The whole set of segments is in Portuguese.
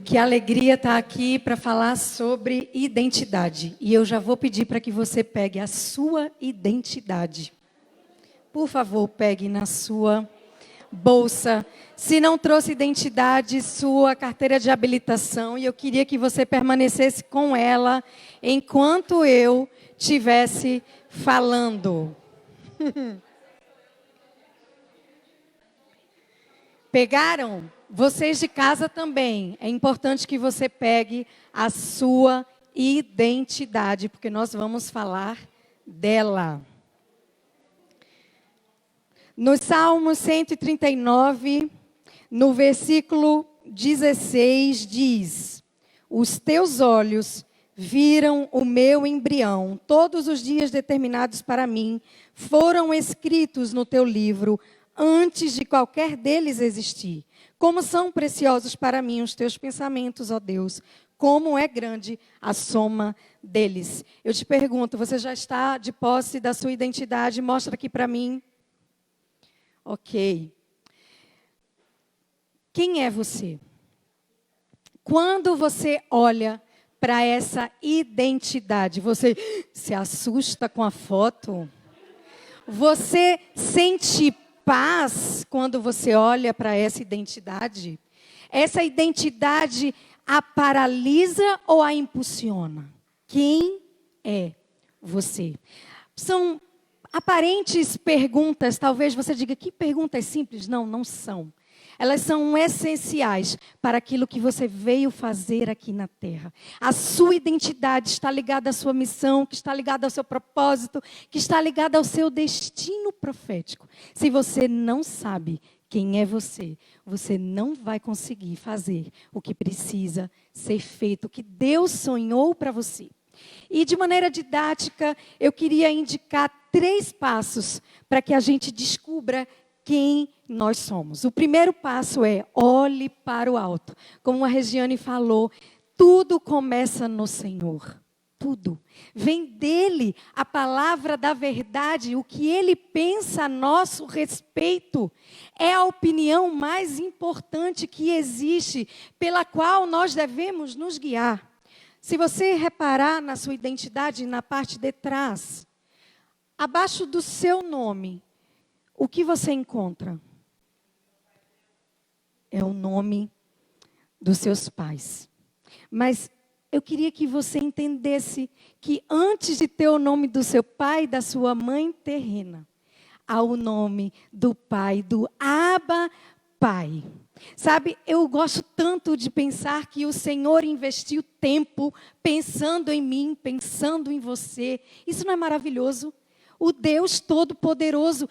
Que alegria estar aqui para falar sobre identidade. E eu já vou pedir para que você pegue a sua identidade. Por favor, pegue na sua bolsa. Se não trouxe identidade, sua carteira de habilitação. E eu queria que você permanecesse com ela enquanto eu estivesse falando. Pegaram? Vocês de casa também. É importante que você pegue a sua identidade, porque nós vamos falar dela. No Salmo 139, no versículo 16, diz: os teus olhos viram o meu embrião, todos os dias determinados para mim foram escritos no teu livro, antes de qualquer deles existir. Como são preciosos para mim os teus pensamentos, ó Deus, como é grande a soma deles. Eu te pergunto, você já está de posse da sua identidade? Mostra aqui para mim. Ok. Quem é você? Quando você olha para essa identidade, você se assusta com a foto? Você sente paz quando você olha para essa identidade? Essa identidade a paralisa ou a impulsiona? Quem é você? São aparentes perguntas, talvez você diga, que perguntas simples? Não, não são. Elas são essenciais para aquilo que você veio fazer aqui na Terra. A sua identidade está ligada à sua missão, que está ligada ao seu propósito, que está ligada ao seu destino profético. Se você não sabe quem é você, você não vai conseguir fazer o que precisa ser feito, o que Deus sonhou para você. E de maneira didática, eu queria indicar 3 passos para que a gente descubra quem nós somos. O primeiro passo é: olhe para o alto. Como a Regiane falou, tudo começa no Senhor. Tudo. Vem dele a palavra da verdade, o que ele pensa a nosso respeito. É a opinião mais importante que existe, pela qual nós devemos nos guiar. Se você reparar na sua identidade, na parte de trás, abaixo do seu nome, o que você encontra? É o nome dos seus pais. Mas eu queria que você entendesse que antes de ter o nome do seu pai e da sua mãe terrena, há o nome do pai, do Abba Pai. Sabe, eu gosto tanto de pensar que o Senhor investiu tempo pensando em mim, pensando em você. Isso não é maravilhoso? O Deus Todo-Poderoso,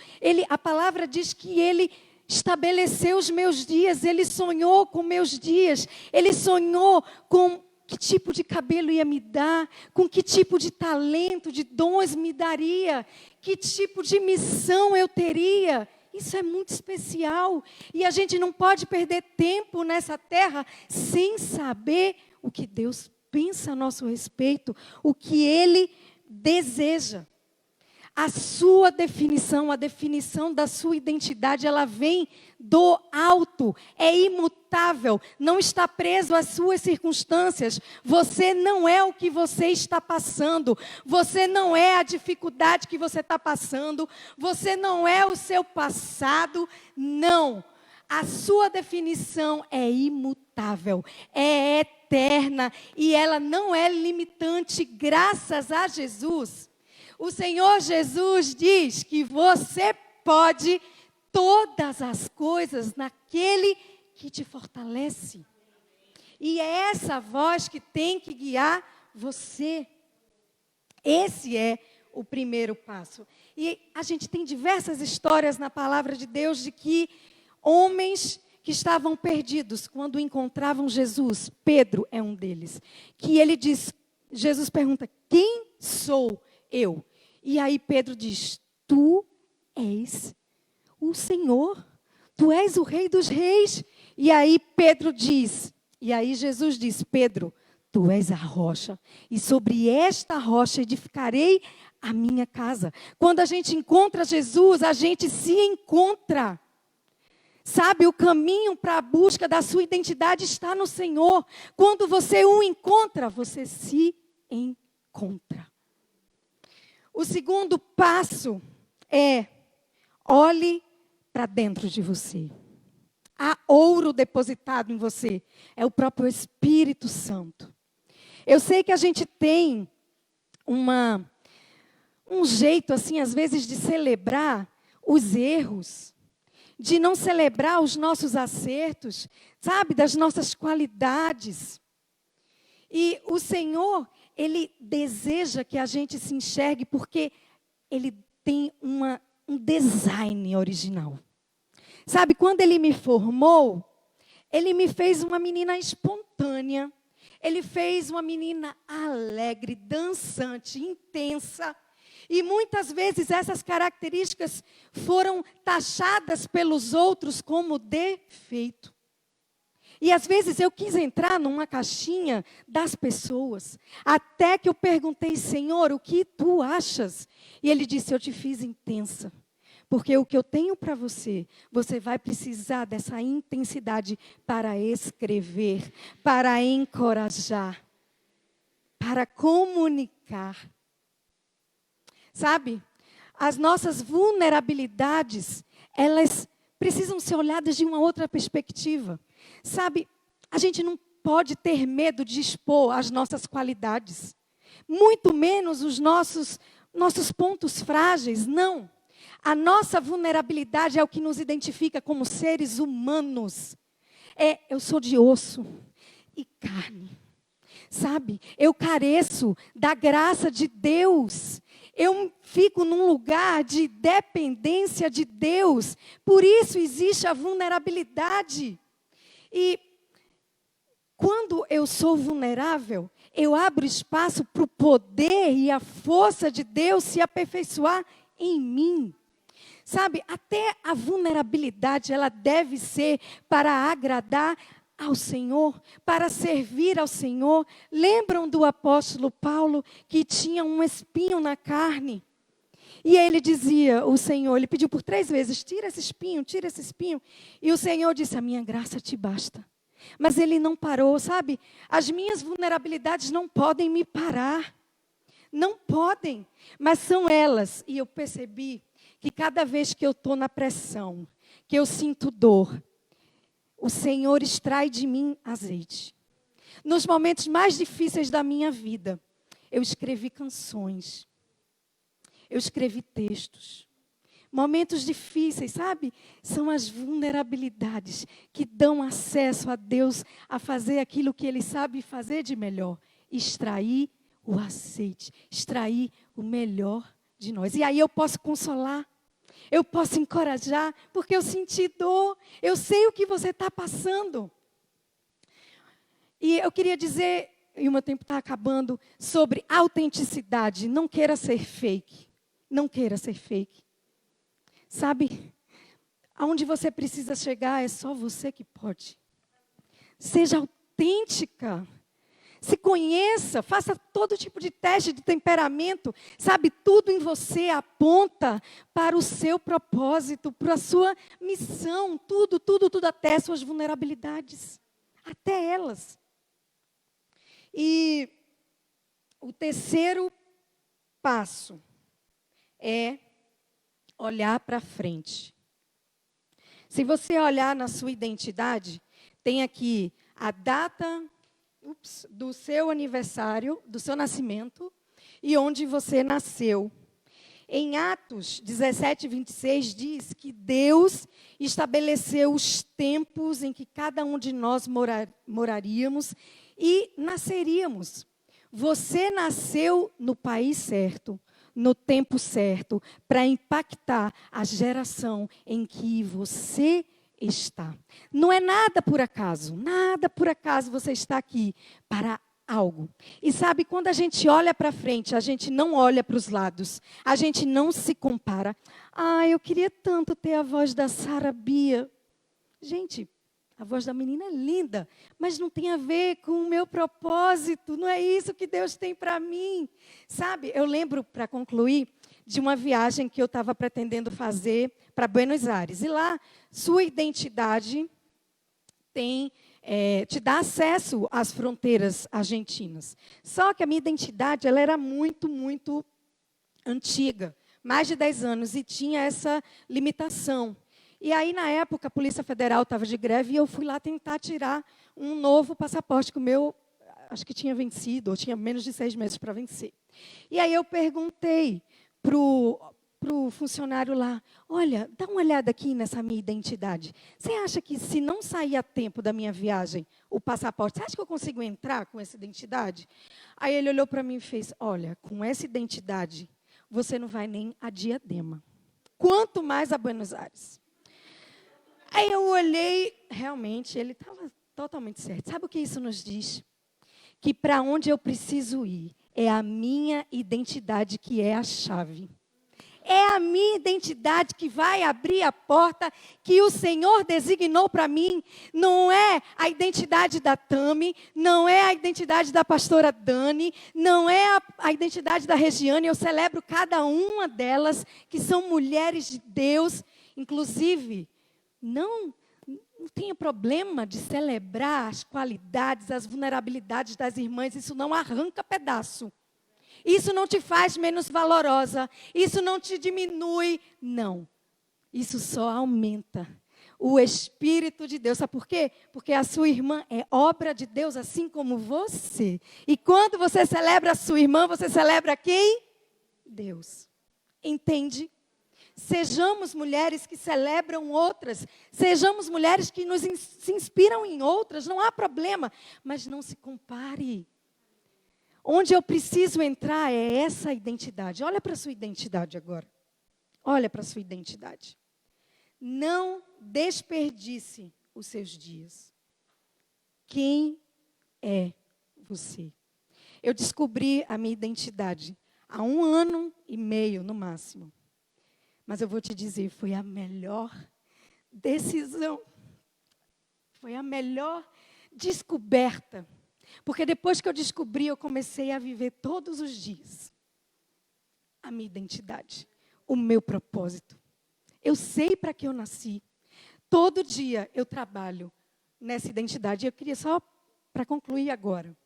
a palavra diz que Ele estabeleceu os meus dias, Ele sonhou com meus dias, Ele sonhou com que tipo de cabelo ia me dar, com que tipo de talento, de dons me daria, que tipo de missão eu teria. Isso é muito especial e a gente não pode perder tempo nessa terra sem saber o que Deus pensa a nosso respeito, o que Ele deseja. A sua definição, a definição da sua identidade, ela vem do alto, é imutável, não está preso às suas circunstâncias. Você não é o que você está passando, você não é a dificuldade que você está passando, você não é o seu passado, não. A sua definição é imutável, é eterna e ela não é limitante, graças a Jesus. O Senhor Jesus diz que você pode todas as coisas naquele que te fortalece. E é essa voz que tem que guiar você. Esse é o primeiro passo. E a gente tem diversas histórias na palavra de Deus de que homens que estavam perdidos quando encontravam Jesus, Pedro é um deles, que ele diz, Jesus pergunta, quem sou eu? E aí Pedro diz, tu és o Senhor, tu és o Rei dos Reis. E aí Pedro diz, e aí Jesus diz, Pedro, tu és a rocha, e sobre esta rocha edificarei a minha casa. Quando a gente encontra Jesus, a gente se encontra. Sabe, o caminho para a busca da sua identidade está no Senhor. Quando você o encontra, você se encontra. O segundo passo é: olhe para dentro de você. Há ouro depositado em você. É o próprio Espírito Santo. Eu sei que a gente tem um jeito, assim, às vezes, de celebrar os erros, de não celebrar os nossos acertos, sabe, das nossas qualidades. E o Senhor, Ele deseja que a gente se enxergue, porque Ele tem um design original. Sabe, quando Ele me formou, Ele me fez uma menina espontânea. Ele fez uma menina alegre, dançante, intensa. E muitas vezes essas características foram taxadas pelos outros como defeito. E às vezes eu quis entrar numa caixinha das pessoas, até que eu perguntei: Senhor, o que tu achas? E Ele disse: eu te fiz intensa. Porque o que eu tenho para você, você vai precisar dessa intensidade para escrever, para encorajar, para comunicar. Sabe, as nossas vulnerabilidades, elas precisam ser olhadas de uma outra perspectiva. Sabe, a gente não pode ter medo de expor as nossas qualidades, muito menos os nossos pontos frágeis, não. A nossa vulnerabilidade é o que nos identifica como seres humanos. Eu sou de osso e carne. Sabe, eu careço da graça de Deus. Eu fico num lugar de dependência de Deus. Por isso existe a vulnerabilidade. E quando eu sou vulnerável, eu abro espaço para o poder e a força de Deus se aperfeiçoar em mim. Sabe, até a vulnerabilidade, ela deve ser para agradar ao Senhor, para servir ao Senhor. Lembram do apóstolo Paulo, que tinha um espinho na carne? E ele dizia, o Senhor, ele pediu por 3 vezes: tira esse espinho, tira esse espinho. E o Senhor disse: a minha graça te basta. Mas ele não parou, sabe? As minhas vulnerabilidades não podem me parar. Não podem, mas são elas. E eu percebi que cada vez que eu estou na pressão, que eu sinto dor, o Senhor extrai de mim azeite. Nos momentos mais difíceis da minha vida, eu escrevi canções, eu escrevi textos. Momentos difíceis, sabe? São as vulnerabilidades que dão acesso a Deus a fazer aquilo que Ele sabe fazer de melhor: extrair o azeite, extrair o melhor de nós. E aí eu posso consolar, eu posso encorajar, porque eu senti dor, eu sei o que você está passando. E eu queria dizer, e o meu tempo está acabando, sobre autenticidade. Não queira ser fake. Não queira ser fake. Sabe, aonde você precisa chegar é só você que pode. Seja autêntica. Se conheça, faça todo tipo de teste de temperamento. Sabe, tudo em você aponta para o seu propósito, para a sua missão. Tudo, até suas vulnerabilidades. Até elas. E o terceiro passo é olhar para frente. Se você olhar na sua identidade, tem aqui a data do seu aniversário, do seu nascimento, e onde você nasceu. Em Atos 17, 26, diz que Deus estabeleceu os tempos em que cada um de nós moraríamos e nasceríamos. Você nasceu no país certo, no tempo certo, para impactar a geração em que você está. Não é nada por acaso você está aqui para algo. E sabe, quando a gente olha para frente, a gente não olha para os lados, a gente não se compara. Eu queria tanto ter a voz da Sara Bia. Gente, A voz da menina é linda, mas não tem a ver com o meu propósito. Não é isso que Deus tem para mim. Sabe, eu lembro, para concluir, de uma viagem que eu estava pretendendo fazer para Buenos Aires. E lá, sua identidade te dá acesso às fronteiras argentinas. Só que a minha identidade ela era muito, muito antiga, mais de 10 anos, e tinha essa limitação. E aí, na época, a Polícia Federal estava de greve e eu fui lá tentar tirar um novo passaporte, que o meu, acho que tinha vencido, ou tinha menos de 6 meses para vencer. E aí eu perguntei para o funcionário lá, olha, dá uma olhada aqui nessa minha identidade. Você acha que se não sair a tempo da minha viagem, o passaporte, você acha que eu consigo entrar com essa identidade? Aí ele olhou para mim e fez, olha, com essa identidade, você não vai nem a Diadema. Quanto mais a Buenos Aires. Aí eu olhei, realmente, ele estava totalmente certo. Sabe o que isso nos diz? Que para onde eu preciso ir, é a minha identidade que é a chave. É a minha identidade que vai abrir a porta que o Senhor designou para mim. Não é a identidade da Tami, não é a identidade da pastora Dani, não é a identidade da Regiane. Eu celebro cada uma delas, que são mulheres de Deus. Inclusive, não tenha problema de celebrar as qualidades, as vulnerabilidades das irmãs. Isso não arranca pedaço. Isso não te faz menos valorosa. Isso não te diminui. Não. Isso só aumenta o Espírito de Deus. Sabe por quê? Porque a sua irmã é obra de Deus, assim como você. E quando você celebra a sua irmã, você celebra quem? Deus. Entende? Sejamos mulheres que celebram outras. Sejamos mulheres que se inspiram em outras. Não há problema. Mas não se compare. Onde eu preciso entrar é essa identidade. Olha para a sua identidade agora. Olha para a sua identidade. Não desperdice os seus dias. Quem é você? Eu descobri a minha identidade há 1 ano e meio, no máximo. Mas eu vou te dizer, foi a melhor decisão. Foi a melhor descoberta. Porque depois que eu descobri, eu comecei a viver todos os dias a minha identidade, o meu propósito. Eu sei para que eu nasci. Todo dia eu trabalho nessa identidade. Eu queria só, para concluir agora,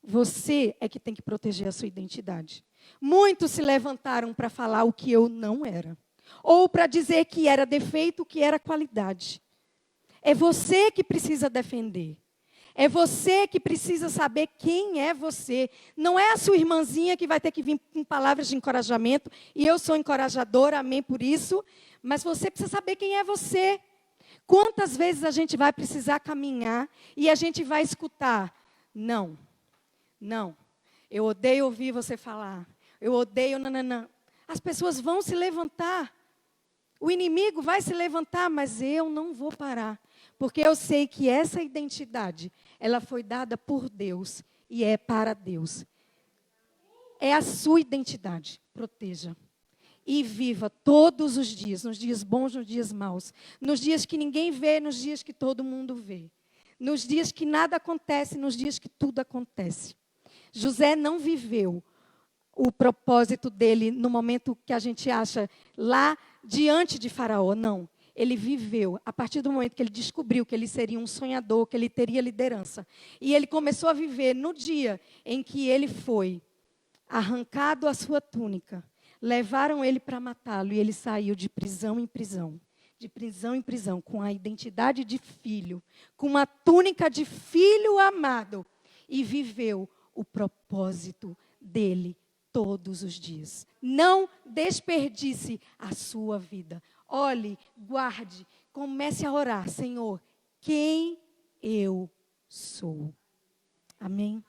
você é que tem que proteger a sua identidade. Muitos se levantaram para falar o que eu não era. Ou para dizer que era defeito, que era qualidade. É você que precisa defender. É você que precisa saber quem é você. Não é a sua irmãzinha que vai ter que vir com palavras de encorajamento. E eu sou encorajadora, amém por isso. Mas você precisa saber quem é você. Quantas vezes a gente vai precisar caminhar e a gente vai escutar? Não, não. Eu odeio ouvir você falar. Eu odeio nananã. As pessoas vão se levantar. O inimigo vai se levantar, mas eu não vou parar. Porque eu sei que essa identidade, ela foi dada por Deus e é para Deus. É a sua identidade. Proteja. E viva todos os dias, nos dias bons, nos dias maus. Nos dias que ninguém vê, nos dias que todo mundo vê. Nos dias que nada acontece, nos dias que tudo acontece. José não viveu o propósito dele no momento que a gente acha lá diante de Faraó, não. Ele viveu a partir do momento que ele descobriu que ele seria um sonhador, que ele teria liderança. E ele começou a viver no dia em que ele foi arrancado a sua túnica. Levaram ele para matá-lo e ele saiu de prisão em prisão. De prisão em prisão, com a identidade de filho, com uma túnica de filho amado. E viveu o propósito dele todos os dias. Não desperdice a sua vida. Olhe, guarde, comece a orar. Senhor, quem eu sou? Amém?